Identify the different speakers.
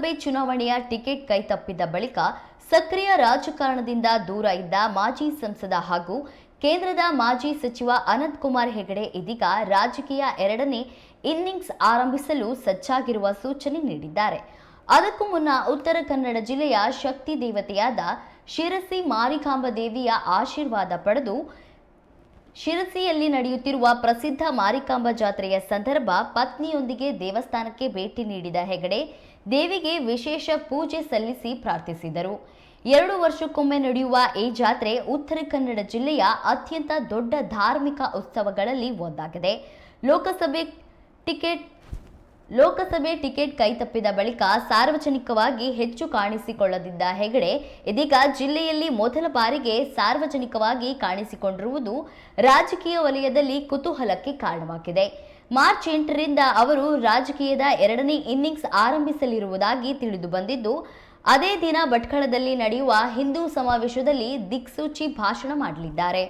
Speaker 1: ಲೋಕಸಭೆ ಚುನಾವಣೆಯ ಟಿಕೆಟ್ ಕೈತಪ್ಪಿದ ಬಳಿಕ ಸಕ್ರಿಯ ರಾಜಕಾರಣದಿಂದ ದೂರ ಇದ್ದ ಮಾಜಿ ಸಂಸದ ಹಾಗೂ ಕೇಂದ್ರದ ಮಾಜಿ ಸಚಿವ ಅನಂತ್ ಕುಮಾರ್ ಹೆಗಡೆ ಇದೀಗ ರಾಜಕೀಯ ಎರಡನೇ ಇನ್ನಿಂಗ್ಸ್ ಆರಂಭಿಸಲು ಸಜ್ಜಾಗಿರುವ ಸೂಚನೆ ನೀಡಿದ್ದಾರೆ. ಅದಕ್ಕೂ ಮುನ್ನ ಉತ್ತರ ಕನ್ನಡ ಜಿಲ್ಲೆಯ ಶಕ್ತಿ ದೇವತೆಯಾದ ಶಿರಸಿ ಮಾರಿಕಾಂಬ ದೇವಿಯ ಆಶೀರ್ವಾದ ಪಡೆದು ಶಿರಸಿಯಲ್ಲಿ ನಡೆಯುತ್ತಿರುವ ಪ್ರಸಿದ್ಧ ಮಾರಿಕಾಂಬ ಜಾತ್ರೆಯ ಸಂದರ್ಭ ಪತ್ನಿಯೊಂದಿಗೆ ದೇವಸ್ಥಾನಕ್ಕೆ ಭೇಟಿ ನೀಡಿದ ಹೆಗಡೆ ದೇವಿಗೆ ವಿಶೇಷ ಪೂಜೆ ಸಲ್ಲಿಸಿ ಪ್ರಾರ್ಥಿಸಿದರು. 2 ವರ್ಷಕ್ಕೊಮ್ಮೆ ನಡೆಯುವ ಈ ಜಾತ್ರೆ ಉತ್ತರ ಕನ್ನಡ ಜಿಲ್ಲೆಯ ಅತ್ಯಂತ ದೊಡ್ಡ ಧಾರ್ಮಿಕ ಉತ್ಸವಗಳಲ್ಲಿ ಒಂದಾಗಿದೆ. ಲೋಕಸಭೆ ಟಿಕೆಟ್ ಕೈತಪ್ಪಿದ ಬಳಿಕ ಸಾರ್ವಜನಿಕವಾಗಿ ಹೆಚ್ಚು ಕಾಣಿಸಿಕೊಳ್ಳದಿದ್ದ ಹೆಗಡೆ ಇದೀಗ ಜಿಲ್ಲೆಯಲ್ಲಿ ಮೊದಲ ಬಾರಿಗೆ ಸಾರ್ವಜನಿಕವಾಗಿ ಕಾಣಿಸಿಕೊಂಡಿರುವುದು ರಾಜಕೀಯ ವಲಯದಲ್ಲಿ ಕುತೂಹಲಕ್ಕೆ ಕಾರಣವಾಗಿದೆ. ಮಾರ್ಚ್ 8ರಿಂದ ಅವರು ರಾಜಕೀಯದ ಎರಡನೇ ಇನ್ನಿಂಗ್ಸ್ ಆರಂಭಿಸಲಿರುವುದಾಗಿ ತಿಳಿದು ಬಂದಿದ್ದು, ಅದೇ ದಿನ ಭಟ್ಕಳದಲ್ಲಿ ನಡೆಯುವ ಹಿಂದೂ ಸಮಾವೇಶದಲ್ಲಿ ದಿಕ್ಸೂಚಿ ಭಾಷಣ ಮಾಡಲಿದ್ದಾರೆ.